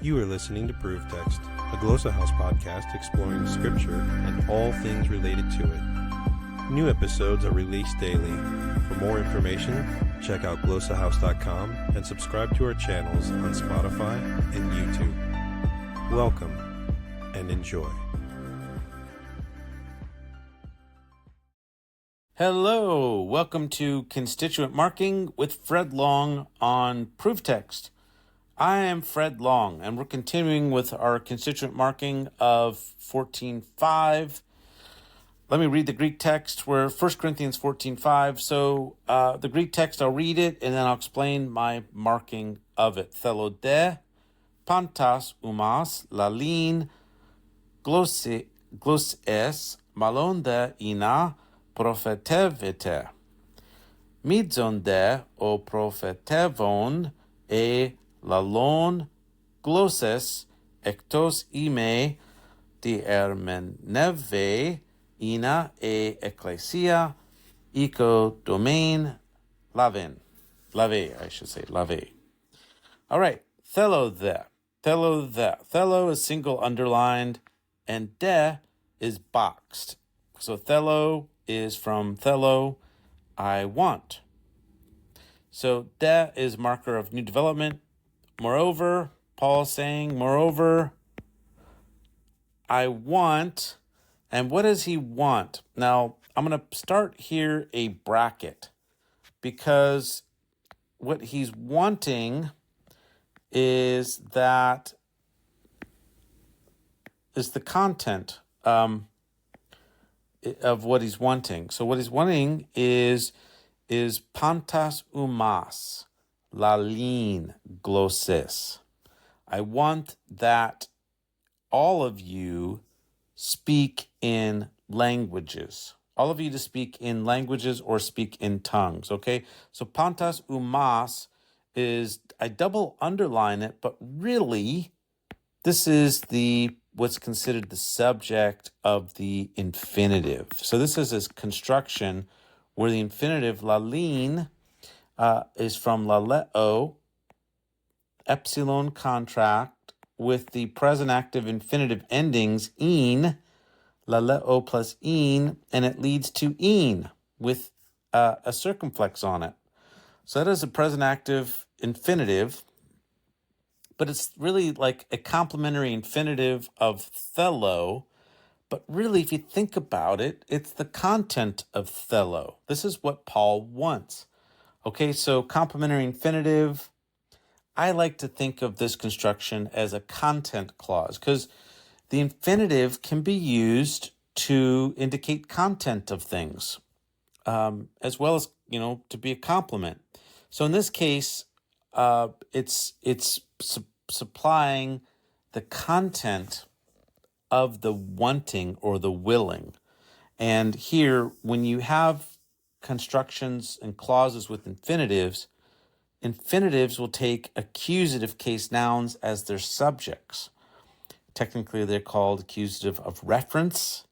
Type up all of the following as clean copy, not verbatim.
You are listening to Proof Text, a Glossa House podcast exploring Scripture and all things related to it. New episodes are released daily. For more information, check out glossahouse.com and subscribe to our channels on Spotify and YouTube. Welcome and enjoy. Hello, welcome to Constituent Marking with Fred Long on Proof Text. I am Fred Long, and we're continuing with our constituent marking of 14.5. Let me read the Greek text. We're 1 Corinthians 14.5. So the Greek text, I'll read it, and then I'll explain my marking of it. Thelo de, pantas umas, lalin, glosses, malonde ina, prophetevete. Midzonde o prophetevon e lalon glosses ektos ime diermeneve ina e ecclesia eco domain lave, I should say, lave. All right, thelo de. Thelo is single underlined, and de is boxed. So thelo is from thelo, I want. So de is marker of new development. Moreover, Paul saying, moreover, I want. And what does he want? Now, I'm going to start here a bracket, because what he's wanting is the content of what he's wanting. So what he's wanting is pantas umas, lalin glosses. I want that all of you speak in languages. All of you to speak in languages or speak in tongues, okay? So pantas umas is, I double underline it, but really this is what's considered the subject of the infinitive. So this is a construction where the infinitive lalin is from laleo, epsilon contract, with the present active infinitive endings in, laleo plus in, and it leads to in with a circumflex on it. So that is a present active infinitive, but it's really like a complementary infinitive of thelo. But really, if you think about it, it's the content of thelo. This is what Paul wants. Okay, so complementary infinitive, I like to think of this construction as a content clause, because the infinitive can be used to indicate content of things, as well as, to be a complement. So in this case, it's supplying the content of the wanting or the willing. And here, when you have constructions and clauses with infinitives will take accusative case nouns as their subjects. Technically, they're called accusative of reference,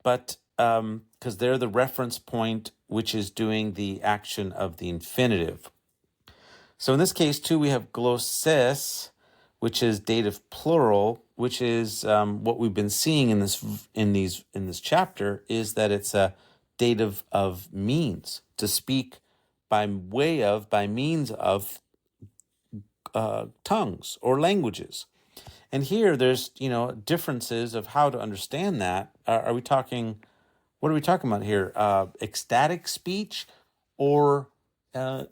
but because they're the reference point which is doing the action of the infinitive. So in this case, too, we have glosses, which is dative plural, which is what we've been seeing in this chapter, is that it's a dative of means, to speak by means of tongues or languages. And here there's, differences of how to understand that. What are we talking about here? Ecstatic speech or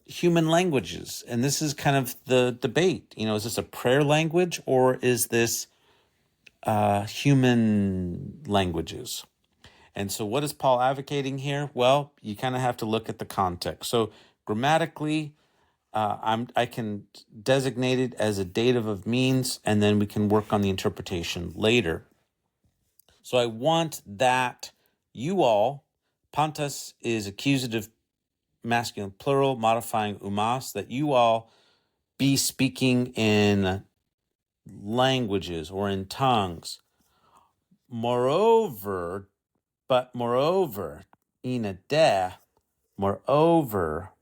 human languages? And this is kind of the debate. Is this a prayer language or is this human languages? And so what is Paul advocating here? Well, you kind of have to look at the context. So grammatically, I can designate it as a dative of means, and then we can work on the interpretation later. So I want that you all, pantas is accusative masculine plural, modifying umas, that you all be speaking in languages or in tongues. Moreover, ina de, moreover,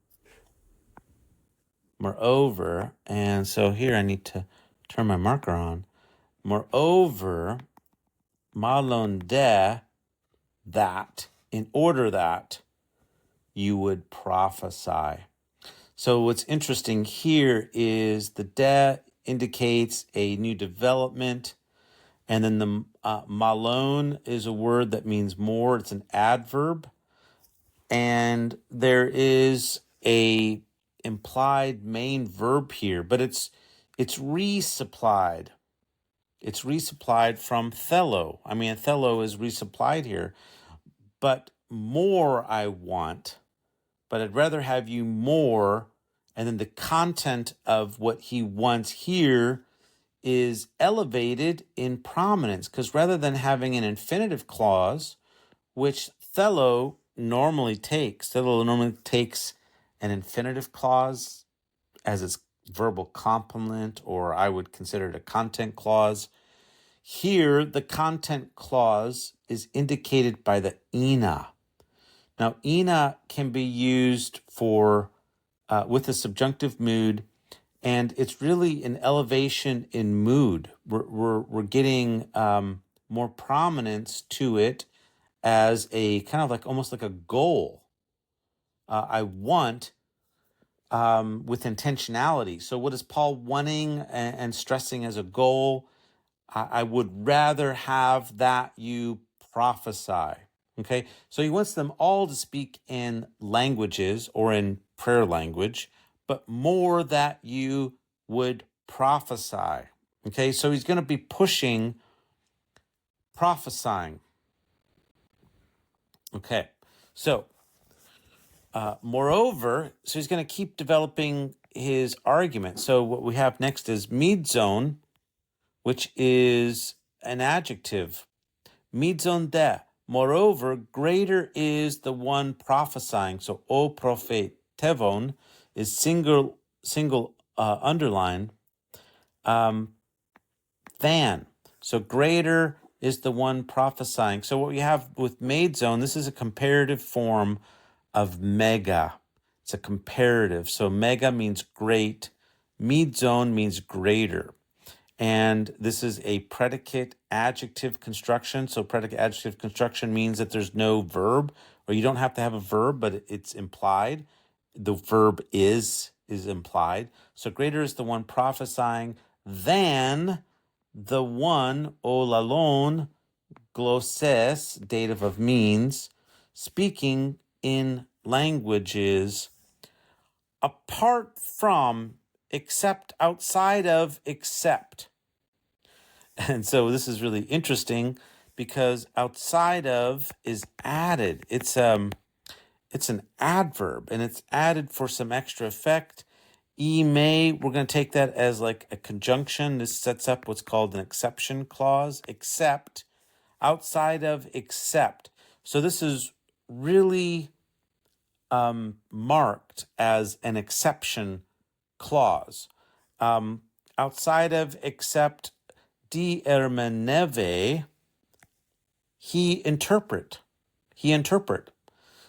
and so here I need to turn my marker on. Moreover, malon de, that, in order that you would prophesy. So what's interesting here is the de indicates a new development, and then the malon is a word that means more. It's an adverb, and there is a implied main verb here, but it's resupplied. It's resupplied from thelo. I mean, thelo is resupplied here, but more I want, but I'd rather have you more. And then the content of what he wants here is elevated in prominence, because rather than having an infinitive clause, which thelo normally takes an infinitive clause as its verbal complement, or I would consider it a content clause. Here, the content clause is indicated by the ina. Now, ina can be used for with a subjunctive mood, and it's really an elevation in mood. We're getting more prominence to it as a kind of like almost like a goal. I want with intentionality. So what is Paul wanting and stressing as a goal? I would rather have that you prophesy. Okay, so he wants them all to speak in languages or in prayer language, but more that you would prophesy. Okay, so he's going to be pushing prophesying. Okay, so moreover, so he's going to keep developing his argument. So what we have next is midzon, which is an adjective. Midzon de. Moreover, greater is the one prophesying. So o prophetevon is single underline than. So greater is the one prophesying. So what we have with maidzone, this is a comparative form of mega. It's a comparative. So mega means great. Maidzone means greater. And this is a predicate adjective construction. So predicate adjective construction means that there's no verb, or you don't have to have a verb, but it's implied. The verb is implied. So greater is the one prophesying than the one olalon glosses, dative of means, speaking in languages apart from, except, outside of, except. And so this is really interesting because outside of is added. It's an adverb, and it's added for some extra effect. May, we're going to take that as like a conjunction. This sets up what's called an exception clause. Except, outside of, except. So this is really marked as an exception clause. Outside of, except, di ermeneve, he interpret.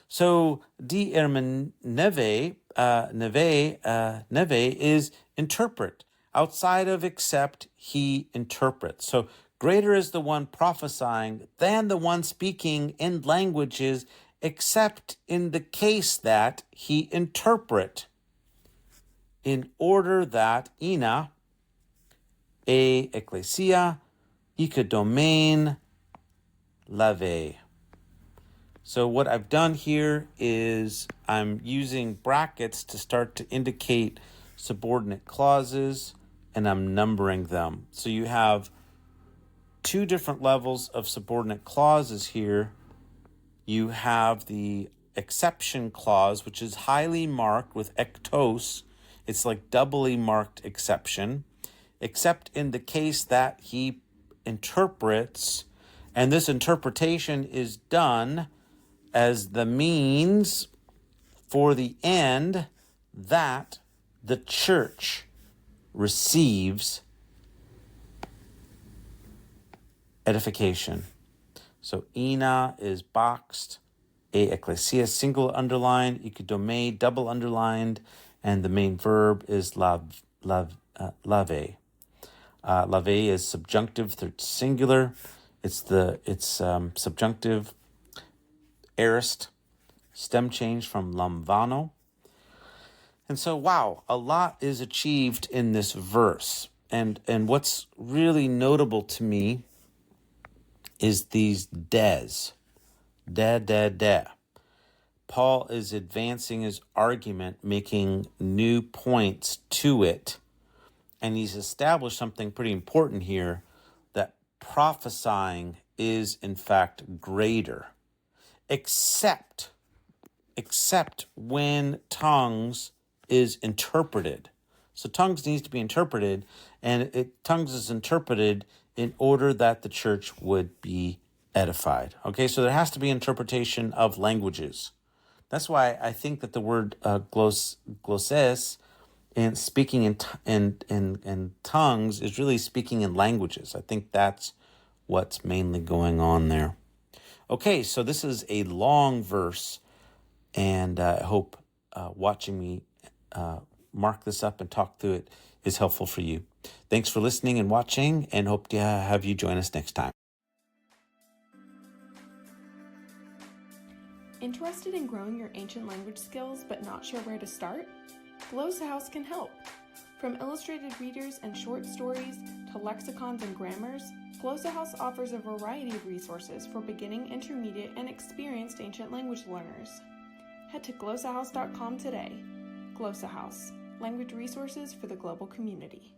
So di ermeneve, neve is interpret. Outside of, except, he interprets. So greater is the one prophesying than the one speaking in languages, except in the case that he interpret, in order that ina, ecclesia, domain lave. So what I've done here is I'm using brackets to start to indicate subordinate clauses, and I'm numbering them. So you have two different levels of subordinate clauses here. You have the exception clause, which is highly marked with ektos. It's like doubly marked exception, except in the case that he interprets, and this interpretation is done as the means for the end that the church receives edification. So ina is boxed, ecclesia single underlined, ikidomai double underlined, and the main verb is lave. Lave is subjunctive, third singular. It's subjunctive, aorist, stem change from lamvano. And so, wow, a lot is achieved in this verse. And what's really notable to me is these des. De. Paul is advancing his argument, making new points to it. And he's established something pretty important here, that prophesying is in fact greater, except when tongues is interpreted. So tongues needs to be interpreted, and tongues is interpreted in order that the church would be edified. Okay, so there has to be interpretation of languages. That's why I think that the word glosses and speaking in tongues is really speaking in languages. I think that's what's mainly going on there. Okay, so this is a long verse, and I hope watching me mark this up and talk through it is helpful for you. Thanks for listening and watching, and hope to have you join us next time. Interested in growing your ancient language skills but not sure where to start? Glossa House can help. From illustrated readers and short stories to lexicons and grammars, Glossa House offers a variety of resources for beginning, intermediate, and experienced ancient language learners. Head to glossahouse.com today. Glossa House, language resources for the global community.